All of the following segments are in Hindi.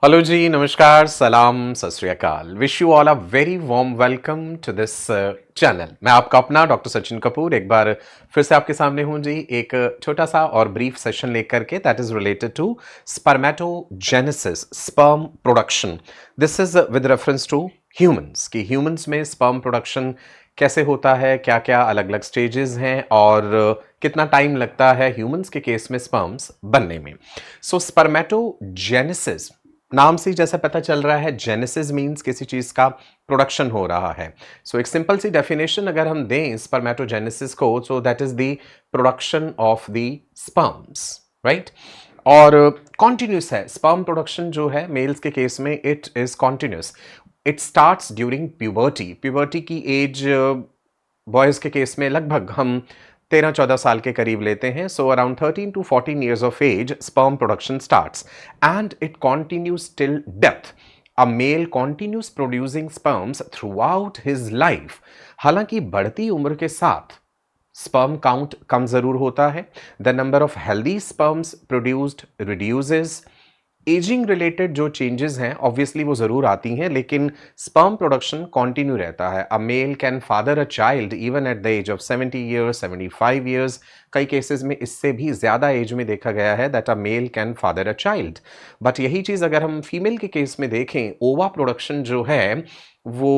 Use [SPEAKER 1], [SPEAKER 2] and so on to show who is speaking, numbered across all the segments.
[SPEAKER 1] हेलो जी, नमस्कार, सलाम, सत श्री अकाल। Wish you all a very warm welcome to this channel. मैं आपका अपना डॉक्टर सचिन कपूर एक बार फिर से आपके सामने हूं जी, एक छोटा सा और ब्रीफ सेशन लेकर के that is related to spermatogenesis, sperm production. This is with reference to humans कि ह्यूमंस में स्पर्म प्रोडक्शन कैसे होता है, क्या क्या अलग अलग स्टेजेस हैं और कितना टाइम लगता है ह्यूमंस के केस में स्पर्म्स बनने में। सो स्पर्मेटोजेनेसिस नाम से जैसा पता चल रहा है, जेनेसिस मींस किसी चीज का प्रोडक्शन हो रहा है। सो एक सिंपल सी डेफिनेशन अगर हम दें स्पर्मेटोजेनेसिस को, so that is the production of the sperms, right. और कॉन्टिन्यूस है स्पर्म प्रोडक्शन जो है मेल्स के केस में, it is continuous. It starts during puberty. Puberty की एज बॉयज के केस में लगभग हम 13-14 साल के करीब लेते हैं। So around 13 to 14 years of age sperm production starts and it continues till death. A male continues producing sperms throughout his life. हालांकि बढ़ती उम्र के साथ स्पर्म काउंट कम जरूर होता है। The number of healthy sperms produced reduces. Ageing related जो चेंजेस हैं ऑब्वियसली वो जरूर आती हैं, लेकिन स्पर्म प्रोडक्शन कंटिन्यू रहता है। A male can father a child even at the age of 70 years, 75 years। कई केसेस में इससे भी ज्यादा एज में देखा गया है that a male can father a child. But यही चीज अगर हम फीमेल के केस में देखें, ओवा प्रोडक्शन जो है वो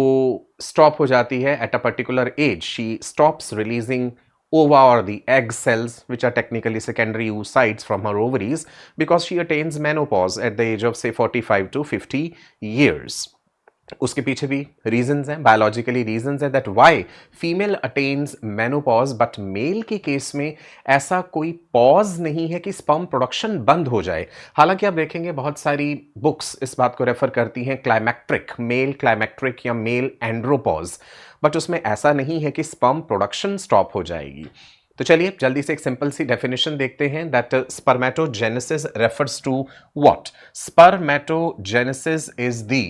[SPEAKER 1] स्टॉप हो जाती है at a particular age. She stops releasing ova or the egg cells, which are technically secondary oocytes from her ovaries, because she attains menopause at the age of say 45 to 50 years. उसके पीछे भी रीजंस हैं, बायोलॉजिकली रीजंस हैं that why female attains menopause, but male के केस में ऐसा कोई पॉज नहीं है कि स्पर्म प्रोडक्शन बंद हो जाए। हालांकि आप देखेंगे बहुत सारी बुक्स इस बात को रेफर करती हैं क्लाइमैक्ट्रिक, मेल क्लाइमैक्ट्रिक या मेल एंड्रोपॉज, बट उसमें ऐसा नहीं है कि स्पर्म प्रोडक्शन स्टॉप हो जाएगी। तो चलिए जल्दी से एक सिंपल सी डेफिनेशन देखते हैं that spermatogenesis refers to what. Spermatogenesis is the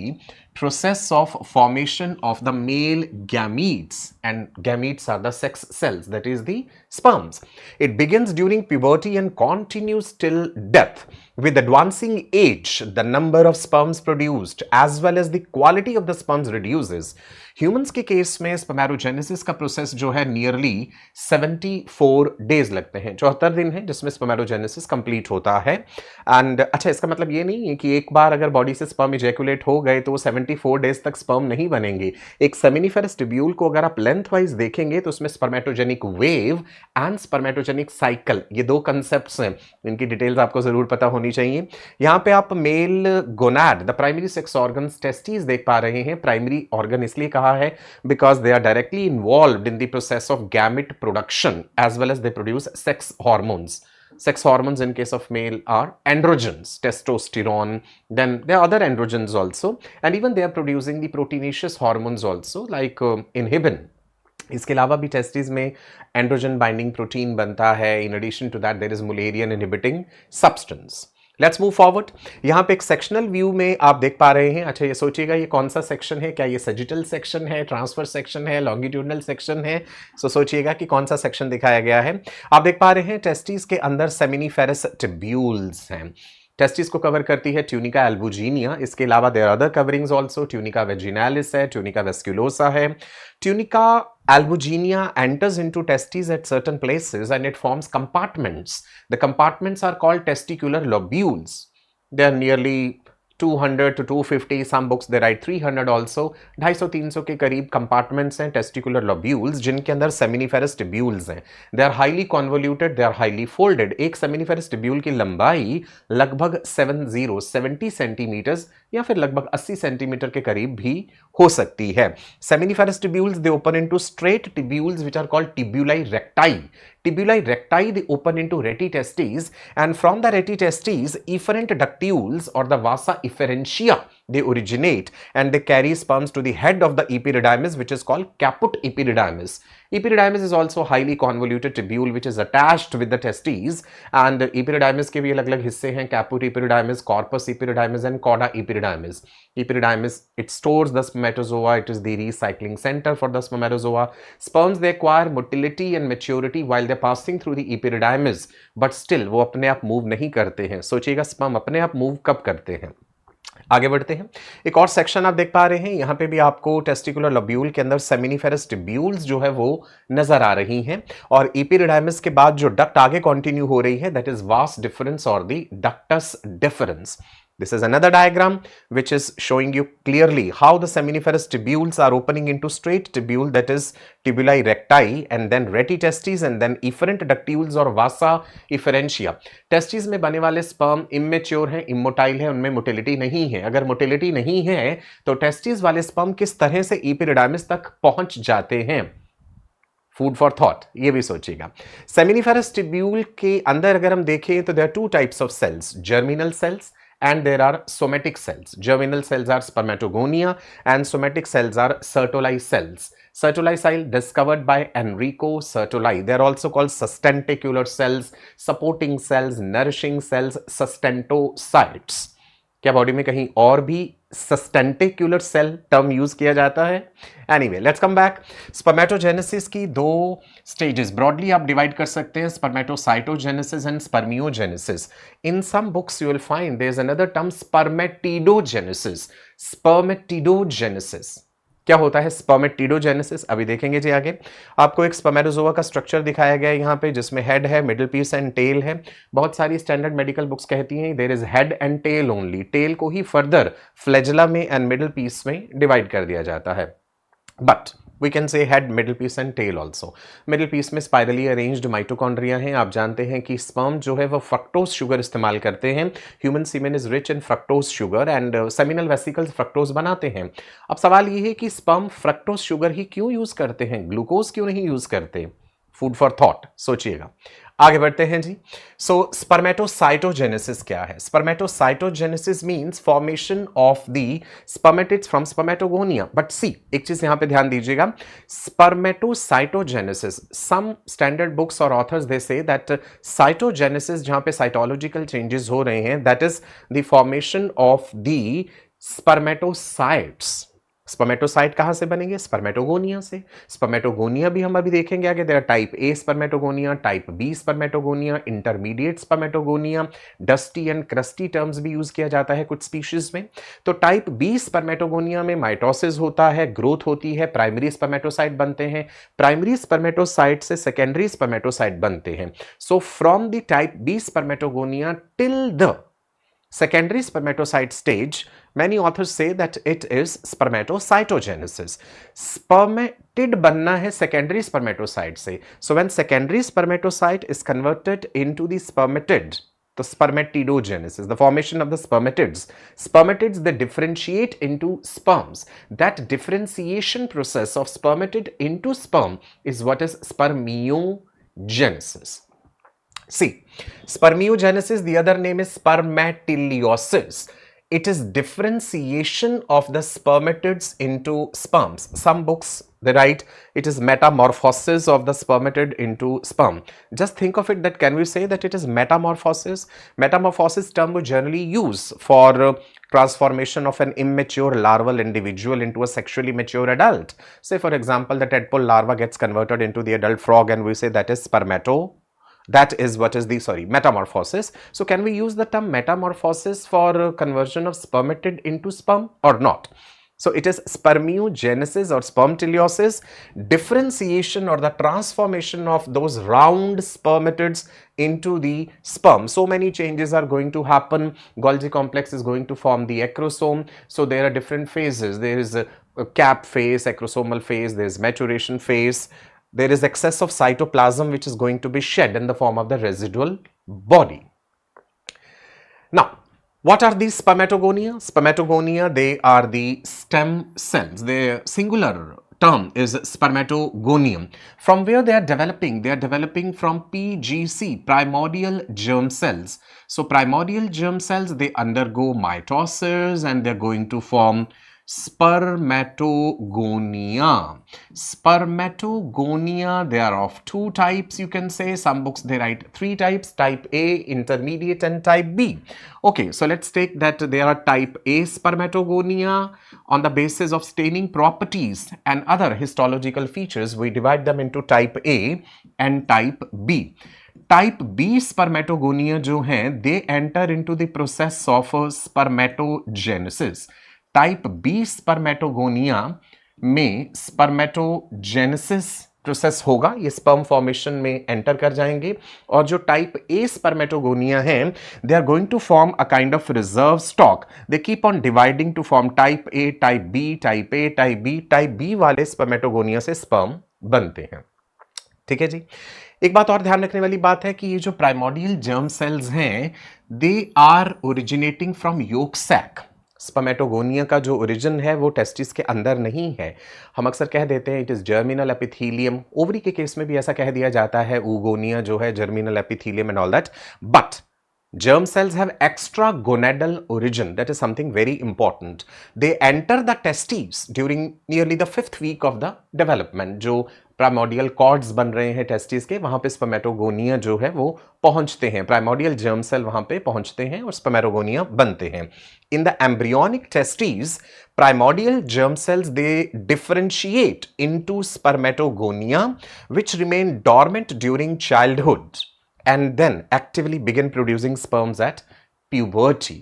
[SPEAKER 1] process of formation of the male gametes, and gametes are the sex cells, that is the sperms. It begins during puberty and continues till death. With advancing age, the number of sperms produced as well as the quality of the sperms reduces. Humans के केस में स्पर्मेटोजेनेसिस का प्रोसेस जो है नियरली 74 डेज लगते हैं, 74 दिन है जिसमें स्पर्मेटोजेनेसिस कंप्लीट होता है। एंड अच्छा, इसका मतलब ये नहीं है कि एक बार अगर बॉडी से स्पर्म इजैकुलेट हो गए तो वो 74 डेज तक स्पर्म नहीं बनेंगे। एक सेमिनिफेरस ट्यूब्यूल को अगर आप लेंथ वाइज देखेंगे तो उसमें स्पर्मेटोजेनिक वेव एंड स्पर्मेटोजेनिक साइकिल, ये दो कंसेप्ट्स हैं, इनकी डिटेल्स आपको जरूर पता होनी चाहिए। यहां पे आप male gonad, the primary sex organs, testis देख पा रहे हैं। प्राइमरी ऑर्गन इसलिए कहा है because they are directly involved in the process of gamete production as well as they produce sex hormones. Sex hormones in case of male are androgens, testosterone, then there are other androgens also, and even they are producing the proteinaceous hormones also like inhibin. इसके अलावा भी टेस्टिस में एंड्रोजन बाइंडिंग प्रोटीन बनता है। In addition to that there is Mullerian inhibiting substance. Let's move forward. यहां पे एक सेक्शनल व्यू में आप देख पा रहे हैं। अच्छा, ये सोचिएगा ये कौन सा सेक्शन है, क्या ये सजिटल सेक्शन है, ट्रांसफर सेक्शन है, लॉन्गिट्यूडनल सेक्शन है। सोचिएगा कि कौन सा सेक्शन दिखाया गया है। आप देख पा रहे हैं टेस्टिस के अंदर सेमिनिफेरस ट्यूब्यूल्स हैं। टेस्टिस को कवर करती है ट्यूनिका एल्बुजिनिया। इसके अलावा there other coverings also, tunica vaginalis है, ट्यूनिका वेस्कुलोसा है। ट्यूनिका albuginia enters into testes at certain places and it forms compartments. The compartments are called testicular lobules. They are nearly 200 to 250, some books they write 300 also. 250-300 के करीब कंपार्टमेंट्स हैं टेस्टिकुलर लोब्यूल्स, जिनके अंदर सेमिनिफेरस ट्यूब्यूल्स हैं। They are highly convoluted, they are highly folded. एक सेमिनिफेरस ट्यूब्यूल की लंबाई लगभग 70 सेंटीमीटर्स या फिर लगभग 80 सेंटीमीटर के करीब भी हो सकती है। Seminiferous tubules they open into straight tubules which are called tubuli recti. Tubuli recti they open into reti testes, and from the reti testes efferent ductules or the vasa efferentia they originate, and they carry sperms to the head of the epididymis, which is called caput epididymis. Epididymis is also highly convoluted tubule which is attached with the testes, and epididymis के भी अलग-अलग हिस्से हैं, caput epididymis, corpus epididymis and cauda epididymis. Epididymis, it stores the spermatozoa, it is the recycling center for the spermatozoa. Sperms they acquire motility and maturity while they passing through the epididymis, but still वो अपने आप मूव नहीं करते हैं। सोचिएगा स्पर्म अपने आप मूव कब करते हैं? आगे बढ़ते हैं। एक और सेक्शन आप देख पा रहे हैं, यहां पे भी आपको टेस्टिकुलर लोब्यूल के अंदर सेमिनिफेरस ट्यूब्यूल्स जो है वो नजर आ रही हैं, और एपिडिडाइमिस के बाद जो डक्ट आगे कंटिन्यू हो रही है, दैट इज वास डिफरेंस और the ductus difference. This is another diagram which is showing you clearly how the seminiferous tubules are opening into straight tubule, that is tubuli recti, and then retitestes, and then efferent ductules or vasa efferentia. Testis में बने वाले स्पर्म इमेच्योर हैं, इमोटाइल है, उनमें मोटिलिटी नहीं है. अगर मोटिलिटी नहीं है तो टेस्टिस वाले स्पर्म किस तरह से एपिडिडाइमिस तक पहुंच जाते हैं? फूड फॉर थॉट, ये भी सोचिएगा. सेमिनिफेरस ट्यूब्यूल के अंदर अगर हम देखें तो there are two types of cells, germinal cells and there are somatic cells. Germinal cells are spermatogonia and somatic cells are Sertoli cells. Sertoli cell discovered by Enrico Sertoli. They are also called sustentacular cells, supporting cells, nourishing cells, sustentocites. क्या बॉडी में कहीं और भी सस्टेंटिकुलर सेल टर्म यूज किया जाता है? Anyway, let's come back. Spermatogenesis की दो स्टेजेस ब्रॉडली आप डिवाइड कर सकते हैं, spermatocytogenesis and spermiogenesis. In some books you will find there is another term spermatidogenesis. Spermatidogenesis क्या होता है? स्पर्मेटिडोजेनेसिस अभी देखेंगे जी आगे. आपको एक स्पर्मेटोजोआ का स्ट्रक्चर दिखाया गया है यहाँ पे, जिसमें हेड है, मिडिल पीस एंड टेल है. बहुत सारी स्टैंडर्ड मेडिकल बुक्स कहती हैं there is head and tail only. Tail को ही फर्दर फ्लैजिला में एंड मिडिल पीस में डिवाइड कर दिया जाता है. But we can say head, middle piece and tail also. Middle piece में स्पाइरली अरेंज्ड माइटोकॉन्ड्रिया हैं. आप जानते हैं कि स्पर्म जो है वो फ्रक्टोज शुगर इस्तेमाल करते हैं. Human semen is rich in fructose sugar and seminal vesicles fructose बनाते हैं. अब सवाल ये है कि स्पर्म फ्रक्टोज शुगर ही क्यों यूज करते हैं, ग्लूकोज क्यों नहीं यूज करते? फूड फॉर थॉट, सोचिएगा. आगे बढ़ते हैं जी. सो स्पर्मेटोसाइटोजेनेसिस क्या है? Spermatocytogenesis means formation of the spermatids from spermatogonia. But see, एक चीज यहां पे ध्यान दीजिएगा, स्पर्मेटोसाइटोजेनेसिस, सम स्टैंडर्ड बुक्स और ऑथर्स दे से दैट साइटोजेनेसिस जहां पे साइटोलॉजिकल चेंजेस हो रहे हैं, that is the formation of the spermatocytes. Spermatocyte कहां से बनेंगे? स्पर्मेटोगोनिया से. स्पर्मेटोगोनिया भी हम अभी देखेंगे आगे. There type A spermatogonia, type B spermatogonia, intermediate spermatogonia. Dusty and crusty terms भी यूज किया जाता है कुछ स्पीशीज में. तो टाइप बी स्पर्मेटोगोनिया में माइटोसिस होता है, ग्रोथ होती है, प्राइमरी स्पर्मेटोसाइट बनते हैं. प्राइमरी स्पर्मेटोसाइट से सेकेंडरी स्पर्मेटोसाइट बनते हैं. So from the type B spermatogonia till the secondary spermatocyte stage, many authors say that it is spermatocytogenesis. Spermatid बनना है secondary spermatocyte से. So when secondary spermatocyte is converted into the spermatid, the spermatidogenesis, the formation of the spermatids. Spermatids, they differentiate into sperms. That differentiation process of spermatid into sperm is what is spermiogenesis. See, spermiogenesis, the other name is spermatiliosis. It is differentiation of the spermatids into sperms. Some books, they write it is metamorphosis of the spermatid into sperm. Just think of it that can we say that it is metamorphosis? Metamorphosis term we generally use for transformation of an immature larval individual into a sexually mature adult. Say for example, the tadpole larva gets converted into the adult frog and we say that is that is what is the metamorphosis. So can we use the term metamorphosis for conversion of spermatid into sperm or not? So it is spermiogenesis or spermatiliosis, differentiation or the transformation of those round spermatids into the sperm. So many changes are going to happen. Golgi complex is going to form the acrosome. So there are different phases. There is a cap phase, acrosomal phase, there is maturation phase. There is excess of cytoplasm which is going to be shed in the form of the residual body. Now, what are these spermatogonia? Spermatogonia, they are the stem cells. Their singular term is spermatogonium. From where they are developing? They are developing from PGC, primordial germ cells. So primordial germ cells, they undergo mitosis and they are going to form spermatogonia. Spermatogonia, they are of two types, you can say. Some books they write three types, type A, intermediate and type B. Okay, so let's take that there are type A spermatogonia. On the basis of staining properties and other histological features, we divide them into type A and type B. Type B spermatogonia जो हैं they enter into the process of spermatogenesis. Type B spermatogonia में स्पर्मेटोजेनेसिस प्रोसेस होगा, ये स्पर्म फॉर्मेशन में एंटर कर जाएंगे। और जो टाइप ए स्पर्मेटोगोनिया हैं they are going to form a kind of reserve stock. They keep on dividing to form type A, type B, type A, type B. Type B वाले स्पर्मेटोगोनिया से स्पर्म बनते हैं। ठीक है जी। एक बात और ध्यान रखने वाली बात है कि ये जो प्राइमोर्डियल जर्म सेल्स हैं they are originating from yolk sac. Spermatogonia का जो ओरिजिन है वो टेस्टिस के अंदर नहीं है। हम अक्सर कह देते हैं it is germinal epithelium. Ovary के केस में भी ऐसा कह दिया जाता है oogonia जो है germinal epithelium and all that. But germ cells have extra gonadal origin. That is something very important. They enter the testes during nearly the 5th week of the development. जो प्राइमोडियल कॉर्ड्स बन रहे हैं टेस्टिस के, वहां पे स्पर्मेटोगोनिया जो है वो पहुंचते हैं। प्राइमोडियल जर्म सेल वहां पे पहुंचते हैं और स्पर्मेटोगोनिया बनते हैं। In the embryonic testis primordial germ cells they differentiate into spermatogonia which remain dormant during childhood and then actively begin producing sperms at puberty.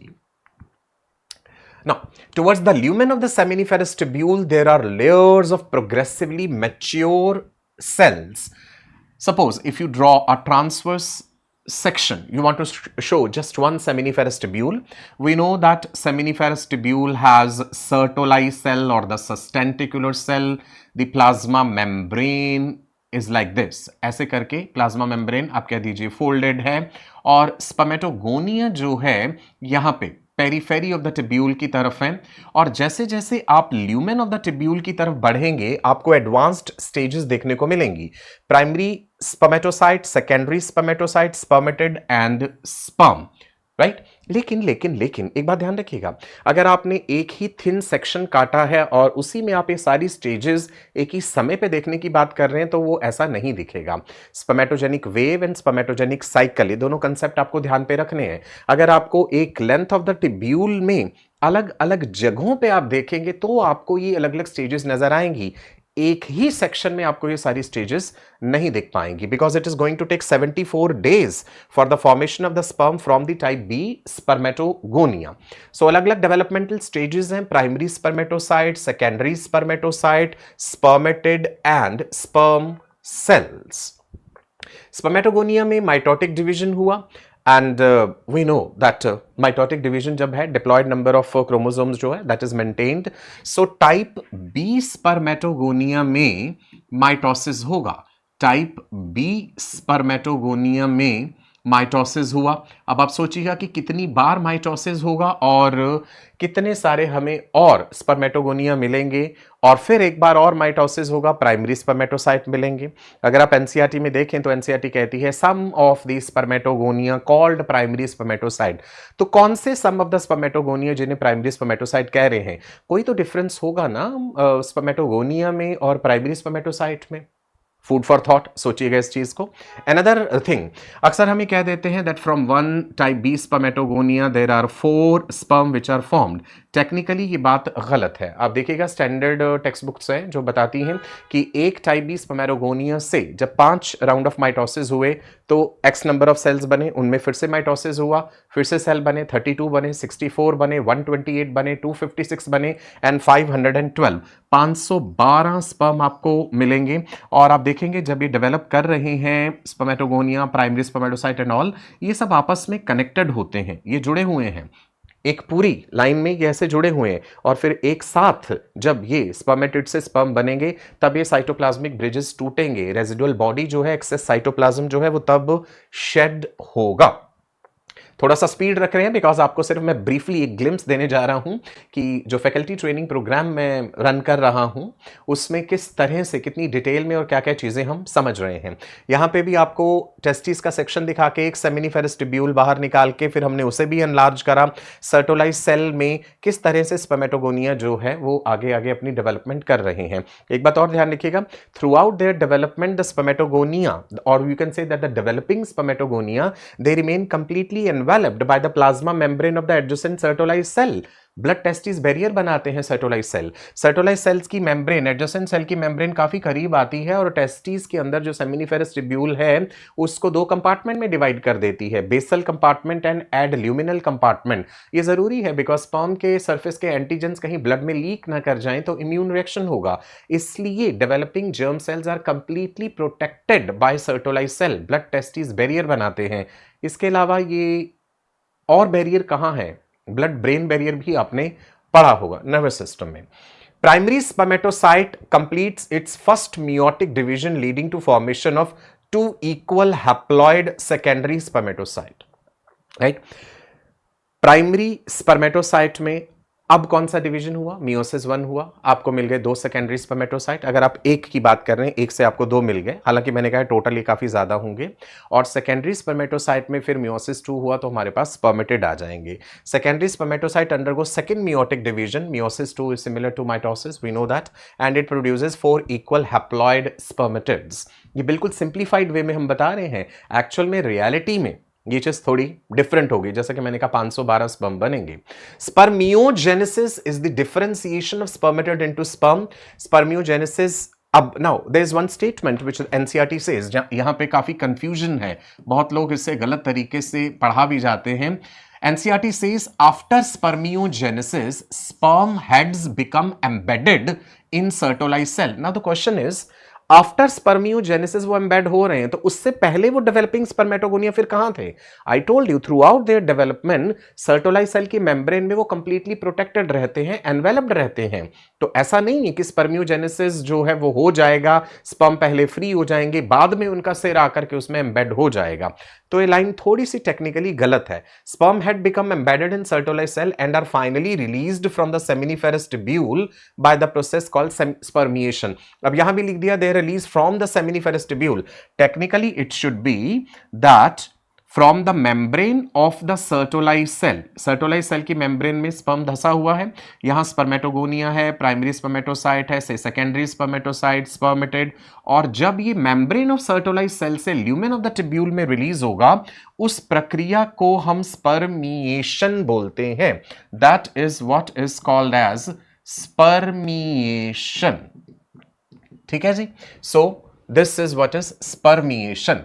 [SPEAKER 1] Now, towards the lumen of the seminiferous tubule, there are layers of progressively mature cells. Suppose if you draw a transverse section, you want to show just one seminiferous tubule. We know that seminiferous tubule has Sertoli cell or the sustentacular cell. The plasma membrane is like this. ऐसे करके प्लाज्मा मेम्ब्रेन आप कह दीजिए फोल्डेड है। और स्पर्मेटोगोनिया जो है यहाँ पे पेरीफेरी ऑफ द टिब्यूल की तरफ है। और जैसे जैसे आप ल्यूमेन ऑफ द टिब्यूल की तरफ बढ़ेंगे आपको एडवांस्ड स्टेजेस देखने को मिलेंगी। Primary spermatocyte, secondary spermatocyte, spermatid and sperm, right. लेकिन लेकिन लेकिन एक बात ध्यान रखिएगा, अगर आपने एक ही थिन सेक्शन काटा है और उसी में आप ये सारी स्टेजेस एक ही समय पे देखने की बात कर रहे हैं तो वो ऐसा नहीं दिखेगा। स्पर्मेटोजेनिक वेव एंड स्पर्मेटोजेनिक साइकिल, ये दोनों कंसेप्ट आपको ध्यान पे रखने हैं। अगर आपको एक लेंथ ऑफ द टिब्यूल में अलग अलग जगहों पे आप देखेंगे तो आपको ये अलग अलग स्टेजेस नजर आएंगी। एक ही सेक्शन में आपको ये सारी स्टेजेस नहीं दिख पाएंगी because it is going to take 74 days for the formation of the sperm from the type B spermatogonia. So अलग अलग डेवलपमेंटल स्टेजेस हैं, primary spermatocyte, secondary spermatocyte, spermatid and sperm cells. Spermatogonia में माइटोटिक डिवीजन हुआ and we know that mitotic division जब है डिप्लॉयड नंबर ऑफ क्रोमोसोम्स जो है that is maintained. So type B spermatogonia में माइटोसिस होगा। टाइप बी स्पर्मेटोगोनिया में माइटोसिस हुआ। अब आप सोचिएगा कि कितनी बार माइटोसिस होगा और कितने सारे हमें और स्पर्मेटोगोनिया मिलेंगे और फिर एक बार और माइटोसिस होगा, प्राइमरी स्पर्मेटोसाइट मिलेंगे। अगर आप एनसीईआरटी में देखें तो एनसीईआरटी कहती है some of the spermatogonia called primary spermatocyte. तो कौन से सम ऑफ द स्पर्मेटोगोनिया जिन्हें प्राइमरी स्पर्मेटोसाइट कह रहे हैं? कोई तो डिफरेंस होगा ना स्पर्मेटोगोनिया में और प्राइमरी स्पर्मेटोसाइट में। फूड फॉर थॉट, सोचिएगा इस चीज को। अनदर थिंग, अक्सर हमें कह देते हैं that from one type B spermatogonia there are 4 sperm which are formed. Technically ये बात गलत है। आप देखिएगा स्टैंडर्ड टेक्स्ट बुक्स हैं जो बताती हैं कि एक टाइप बी स्पर्मेटोगोनिया से जब 5 राउंड ऑफ माइटोसिस हुए तो एक्स नंबर ऑफ सेल्स बने, उनमें फिर से माइटोसिस हुआ, फिर से सेल बने, 32 बने, 64 बने, 128 बने, 256 बने एंड 512। 512 स्पर्म आपको मिलेंगे। और आप देखेंगे जब ये डेवलप कर रहे हैं spermatogonia, primary spermatocyte and all, ये सब आपस में कनेक्टेड होते हैं, ये जुड़े हुए हैं एक पूरी लाइन में, ये ऐसे जुड़े हुए हैं। और फिर एक साथ जब ये स्पर्मेटिड से स्पर्म बनेंगे तब ये साइटोप्लाज्मिक ब्रिजेस टूटेंगे, रेजिडुअल बॉडी जो है, एक्सेस साइटोप्लाज्म जो है वो तब शेड होगा। थोड़ा सा स्पीड रख रहे हैं बिकॉज आपको सिर्फ मैं ब्रीफली एक ग्लिम्स देने जा रहा हूं कि जो फैकल्टी ट्रेनिंग प्रोग्राम मैं रन कर रहा हूं उसमें किस तरह से, कितनी डिटेल में और क्या क्या चीजें हम समझ रहे हैं। यहां पे भी आपको टेस्टिस का सेक्शन दिखा के एक सेमिनिफेरस ट्यूब्यूल बाहर निकाल के फिर हमने उसे भी एनलार्ज करा। सर्टोलाइज सेल में किस तरह से स्पर्मेटोगोनिया जो है वो आगे आगे अपनी डेवलपमेंट कर रहे हैं। एक बात और ध्यान रखिएगा, throughout their development the spermatogonia और you can say that the developing spermatogonia they remain completely enveloped by the plasma membrane of the adjacent Sertoli cell. Blood testis barrier बनाते हैं सर्टोलाइज सेल। सर्टोलाइज सेल्स की मेम्ब्रेन, एडजेसेंट सेल की मेम्ब्रेन काफी करीब आती है और टेस्टिस के अंदर जो सेमिनिफेरस ट्यूब्यूल है उसको दो कंपार्टमेंट में डिवाइड कर देती है, basal compartment and adluminal compartment. ये जरूरी है बिकॉज स्पर्म के सरफेस के एंटीजेंस कहीं ब्लड में लीक ना कर जाएं तो इम्यून रिएक्शन होगा, इसलिए developing germ cells are completely protected by Sertoli's cell, blood testis barrier बनाते हैं। इसके अलावा ये और बैरियर कहां है, ब्लड ब्रेन बैरियर भी आपने पढ़ा होगा नर्वस सिस्टम में। Primary spermatocyte completes its first meiotic division leading to formation of two equal haploid secondary spermatocyte, right? Primary spermatocyte में अब कौन सा डिवीजन हुआ, मियोसिस 1 हुआ, आपको मिल गए दो सेकेंडरी स्पर्मेटोसाइट। अगर आप एक की बात कर रहे हैं, एक से आपको दो मिल गए, हालांकि मैंने कहा टोटली काफी ज्यादा होंगे। और सेकेंडरी स्पर्मेटोसाइट में फिर मियोसिस 2 हुआ तो हमारे पास स्पर्मेटिड आ जाएंगे। Secondary spermatocyte undergo second meiotic division, meiosis 2 is similar to mitosis, we know that, and it produces 4 equal haploid spermatids. ये बिल्कुल सिंप्लीफाइड वे में हम बता रहे हैं, एक्चुअल में रियलिटी में ये चीज थोड़ी डिफरेंट होगी। जैसा कि मैंने कहा 512 स्पर्म बनेंगे। Spermiogenesis is the differentiation of spermatid into sperm. Spermiogenesis, अब now there is one statement which NCERT says, यहां पे काफी कंफ्यूजन है, बहुत लोग इससे गलत तरीके से पढ़ा भी जाते हैं। NCERT says after spermiogenesis sperm heads become embedded in Sertoli's cell. Now the question is, after spermiogenesis वो एम्बेड हो रहे हैं, तो उससे पहले वो डेवलपिंग स्पर्मेटोगोनिया फिर कहां थे? I told you throughout their development Sertoli's cell की मेम्ब्रेन में वो कंप्लीटली प्रोटेक्टेड रहते हैं, एनवेलप्ड रहते हैं। तो ऐसा नहीं है कि स्पर्मियोजेनेसिस जो है वो हो जाएगा, स्पर्म पहले फ्री हो जाएंगे, बाद में उनका सिर आकर के उसमें एम्बेड हो जाएगा। तो ये लाइन थोड़ी सी टेक्निकली गलत है। Sperm had become embedded in Sertoli's cell and are finally released from the seminiferous tubule by the process called spermiation. अब यहां भी लिख दिया they release from the seminiferous tubule, technically it should be that from the membrane of the Sertoli's cell. Sertoli's cell की मेम्ब्रेन में स्पर्म धसा हुआ है, यहां स्पर्मेटोगोनिया है, प्राइमरी स्पर्मेटोसाइट है, से सेकेंडरी स्पर्मेटोसाइट, स्पर्मेटिड, और जब ये मेम्ब्रेन ऑफ सर्टोलाइज सेल से ल्यूमेन ऑफ द ट्यूब्यूल में रिलीज होगा, उस प्रक्रिया को हम स्पर्मिएशन बोलते हैं। That is what is called as spermiation. ठीक है जी, so this is what is spermiation.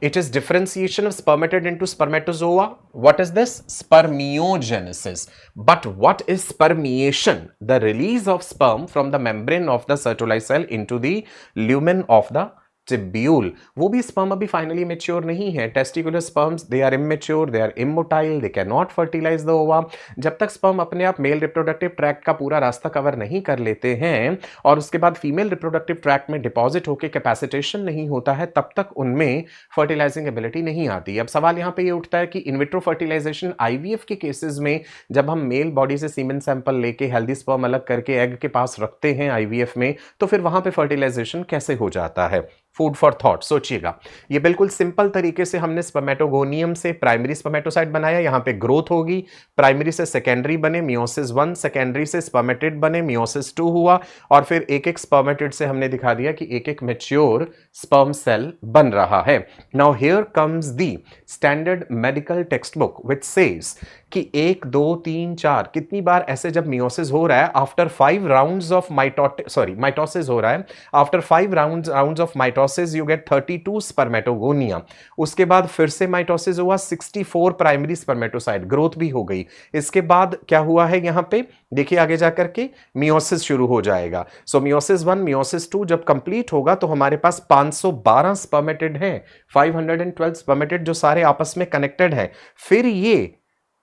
[SPEAKER 1] It is differentiation of spermatid into spermatozoa. What is this? Spermiogenesis. But what is spermiation? The release of sperm from the membrane of the sertolized cell into the lumen of the tubule. वो भी स्पर्म अभी फाइनली मेच्योर नहीं है। Testicular sperms they are immature, they are immotile, they can not fertilize the ova. जब तक स्पर्म अपने आप मेल रिप्रोडक्टिव ट्रैक्ट का पूरा रास्ता कवर नहीं कर लेते हैं और उसके बाद फीमेल रिप्रोडक्टिव ट्रैक्ट में डिपॉजिट होकर कैपेसिटेशन नहीं होता है, तब तक उनमें फर्टिलाइजिंग एबिलिटी नहीं आती। अब सवाल यहाँ पे ये उठता है कि इनविट्रो फर्टिलाइजेशन आईवीएफ के केसेस में जब हम मेल बॉडी से सीमेन सैंपल लेके हेल्दी स्पर्म अलग करके एग के पास रखते हैं आईवीएफ में, तो फिर वहां पे फर्टिलाइजेशन कैसे हो जाता है? फूड फॉर थॉट, सोचिएगा। ये बिल्कुल सिंपल तरीके से हमने स्पर्मेटोगोनियम से प्राइमरी स्पर्मेटोसाइट बनाया, यहां पे ग्रोथ होगी, प्राइमरी से सेकेंडरी बने मियोसिस 1, सेकेंडरी से स्पर्मेटिड बने मियोसिस 2 हुआ, और फिर एक एक स्पर्मेटिड से हमने दिखा दिया कि एक एक मैच्योर स्पर्म सेल बन रहा है। Now here comes the standard medical text book which says कि 1 2 3 4 कितनी बार ऐसे जब मियोसिस हो रहा है, आफ्टर 5 राउंड्स ऑफ माइटोसिस हो रहा है, after 5 rounds of mitosis you get 32 spermatogonia. उसके बाद फिर से माइटोसिस हुआ, 64 प्राइमरी स्पर्मेटोसाइट, ग्रोथ भी हो गई। इसके बाद क्या हुआ है, यहां पे देखिए आगे जाकर के मियोसिस शुरू हो जाएगा। सो मियोसिस 1 मियोसिस 2 जब कंप्लीट होगा तो हमारे पास 512 स्पर्मेटिड हैं, 512 स्पर्मेटिड जो सारे आपस में कनेक्टेड हैं। फिर ये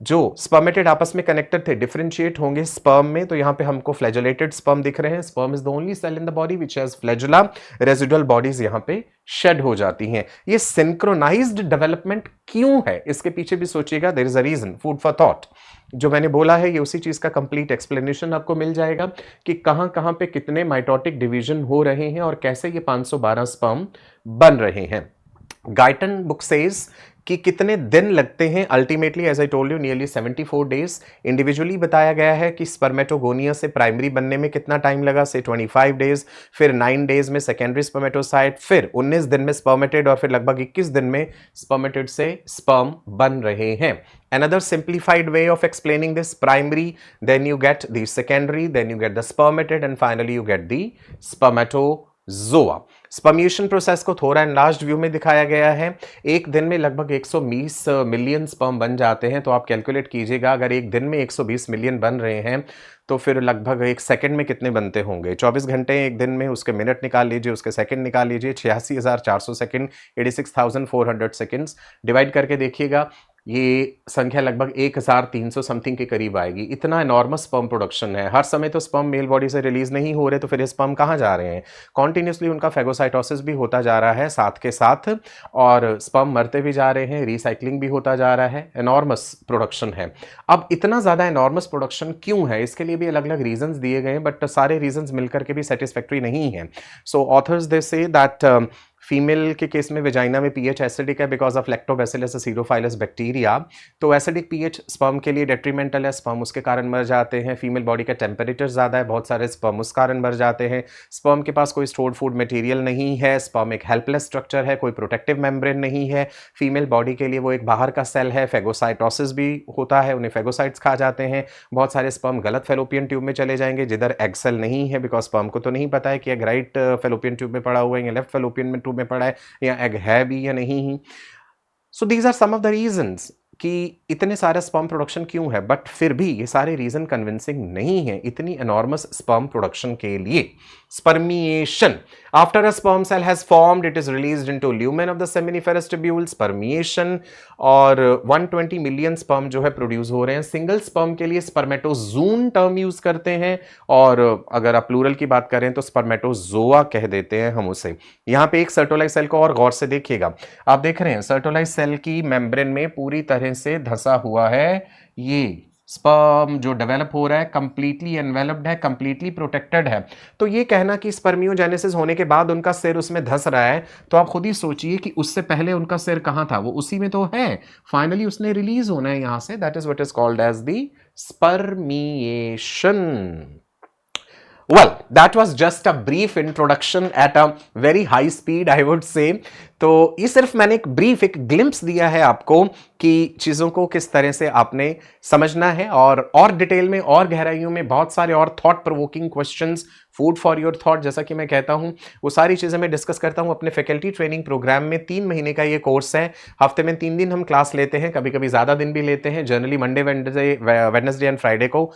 [SPEAKER 1] जो स्पर्मेटिड आपस में कनेक्टेड थे डिफरेंशिएट होंगे स्पर्म में, तो यहां पे हमको फ्लैजुलेटेड स्पर्म दिख रहे हैं। Sperm is the only cell in the body which has flagella, residual bodies यहां पे शेड हो जाती हैं। ये सिंक्रोनाइज्ड डेवलपमेंट क्यों है, इसके पीछे भी सोचिएगा, there is a reason, food for thought. जो मैंने बोला है ये उसी चीज का कंप्लीट एक्सप्लेनेशन आपको मिल जाएगा कि कहां कहां पे कितने माइटोटिक डिवीजन हो रहे हैं और कैसे ये 512 स्पर्म बन रहे हैं। गाइटन बुक सेज कि कितने दिन लगते हैं ultimately, as I told you nearly 74 days. Individually बताया गया है कि स्पर्मेटोगोनिया से प्राइमरी बनने में कितना टाइम लगा, से 25 डेज, फिर 9 डेज में सेकेंडरी स्पर्मेटोसाइट, फिर 19 दिन में स्पर्मेटेड, और फिर लगभग 21 दिन में स्पर्मेटेड से स्पर्म बन रहे हैं। Another simplified way of explaining this: primary, then you get the secondary, then you get the spermatid, and finally you get the spermatozoa. Spermiation process को थोड़ा एनलार्ज्ड व्यू में दिखाया गया है। एक दिन में लगभग 120 मिलियन स्पर्म बन जाते हैं, तो आप कैलकुलेट कीजिएगा, अगर एक दिन में 120 मिलियन बन रहे हैं तो फिर लगभग एक सेकंड में कितने बनते होंगे। 24 घंटे एक दिन में, उसके मिनट निकाल लीजिए, उसके सेकंड निकाल लीजिए, 86,400 सेकंड, 86,400 सेकंड्स डिवाइड करके देखिएगा, ये संख्या लगभग 1,300 समथिंग के करीब आएगी। इतना एनॉर्मस स्पर्म प्रोडक्शन है। हर समय तो स्पर्म मेल बॉडी से रिलीज नहीं हो रहे, तो फिर ये स्पर्म कहाँ जा रहे हैं? कॉन्टिन्यूसली उनका फेगोसाइटोसिस भी होता जा रहा है साथ के साथ, और स्पर्म मरते भी जा रहे हैं, रिसाइकलिंग भी होता जा रहा है। एनॉर्मस प्रोडक्शन है। अब इतना ज़्यादा एनॉर्मस प्रोडक्शन क्यों है, इसके लिए भी अलग अलग रीजंस दिए गए हैं, बट सारे रीजंस मिलकर के भी सेटिस्फैक्ट्री नहीं है। सो authors they say that female के केस में वेजाइना में पीएच एसिडिक है बिकॉज ऑफ लैक्टोबैसिलस एसिडोफाइलस बैक्टीरिया, तो एसिडिक पीएच स्पर्म के लिए डेट्रीमेंटल है, स्पर्म उसके कारण मर जाते हैं। फीमेल बॉडी का टेम्परेचर ज़्यादा है, बहुत सारे स्पर्म उस कारण मर जाते हैं। स्पर्म के पास कोई स्टोर्ड फूड मटेरियल नहीं है, स्पर्म एक हेल्पलेस स्ट्रक्चर है, कोई प्रोटेक्टिव मेम्ब्रेन नहीं है। फीमेल बॉडी के लिए वो एक बाहर का सेल है, फेगोसाइटोसिस भी होता है, उन्हें फेगोसाइट्स खा जाते हैं। बहुत सारे स्पर्म गलत फेलोपियन ट्यूब में चले जाएंगे जिधर एग सेल नहीं है, बिकॉज स्पर्म को तो नहीं पता है कि एग राइट फेलोपियन ट्यूब में पड़ा हुआ है या लेफ्ट फेलोपियन ट्यूब में पड़ा है, या एग है भी या नहीं ही। So these are some of the reasons कि इतने सारे स्पर्म प्रोडक्शन क्यों है, बट फिर भी ये सारे रीजन कन्विंसिंग नहीं है इतनी एनॉर्मस स्पर्म प्रोडक्शन के लिए। Spermiation: after a sperm cell has formed, it is released into lumen of the seminiferous tubule. Spermiation, और 120 मिलियन स्पर्म जो है प्रोड्यूस हो रहे हैं। सिंगल स्पर्म के लिए स्पर्मेटोजून टर्म यूज करते हैं, और अगर आप प्लूरल की बात करें तो स्पर्मेटोजोआ कह देते हैं हम उसे। यहाँ पे एक सर्टोलाइज सेल को और गौर से देखिएगा, आप देख रहे हैं सर्टोलाइज सेल की मेम्ब्रेन में पूरी तरह से धंसा हुआ है ये स्पर्म जो डेवलप हो रहा है, कंप्लीटली एनवेलप्ड है, कंप्लीटली प्रोटेक्टेड है। तो ये कहना कि स्पर्मियोजेनेसिस होने के बाद उनका सिर उसमें धंस रहा है, तो आप खुद ही सोचिए कि उससे पहले उनका सिर कहां था, वो उसी में तो है। फाइनली उसने रिलीज होना है यहां से, that is what is called as the spermiation. Well, that was just a brief introduction at a very high speed, I would say. तो ये सिर्फ मैंने एक ब्रीफ, एक ग्लिम्प्स दिया है आपको कि चीज़ों को किस तरह से आपने समझना है, और डिटेल में और गहराइयों में बहुत सारे और thought provoking questions, food for your thought जैसा कि मैं कहता हूं, वो सारी चीज़ें मैं डिस्कस करता हूं अपने फैकल्टी ट्रेनिंग प्रोग्राम में। 3 महीने का ये कोर्स है, हफ्ते में 3 दिन हम क्लास लेते हैं, कभी कभी ज़्यादा दिन भी लेते हैं, generally Monday Wednesday and Friday को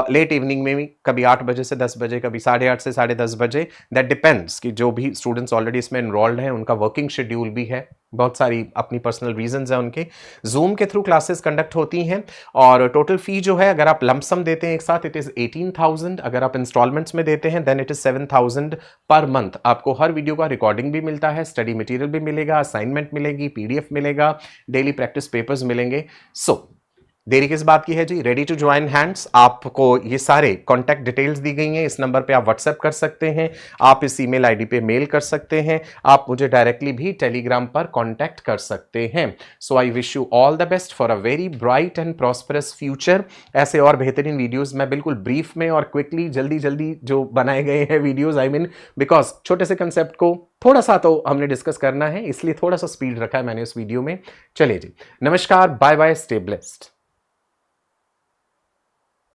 [SPEAKER 1] लेट इवनिंग में भी, कभी 8 बजे से 10 बजे, कभी 8:30 से 10:30 बजे, दैट डिपेंड्स कि जो भी स्टूडेंट्स ऑलरेडी इसमें एनरोल्ड हैं उनका वर्किंग शेड्यूल भी है, बहुत सारी अपनी पर्सनल रीजंस हैं उनके। जूम के थ्रू क्लासेस कंडक्ट होती हैं, और टोटल फी जो है, अगर आप लमसम देते हैं एक साथ, इट इज 18,000। अगर आप इंस्टॉलमेंट्स में देते हैं then it is 7,000 per month. आपको हर वीडियो का रिकॉर्डिंग भी मिलता है, स्टडी मटेरियल भी मिलेगा, असाइनमेंट मिलेगी, पीडीएफ मिलेगा, डेली प्रैक्टिस पेपर्स मिलेंगे। सो देरी किस बात की है जी, रेडी टू ज्वाइन हैंड्स। आपको ये सारे कॉन्टैक्ट डिटेल्स दी गई हैं, इस नंबर पे आप व्हाट्सएप कर सकते हैं, आप इस ईमेल आईडी पे मेल कर सकते हैं, आप मुझे डायरेक्टली भी टेलीग्राम पर कॉन्टैक्ट कर सकते हैं। So I wish you all the best for a very bright and prosperous future. ऐसे और बेहतरीन वीडियोस मैं बिल्कुल ब्रीफ में और क्विकली जल्दी जल्दी जो बनाए गए हैं वीडियोज, आई मीन बिकॉज छोटे से कंसेप्ट को थोड़ा सा तो हमने डिस्कस करना है, इसलिए थोड़ा सा स्पीड रखा है मैंने उस वीडियो में। चलिए जी, नमस्कार, बाय बाय, स्टे ब्लेस्ड।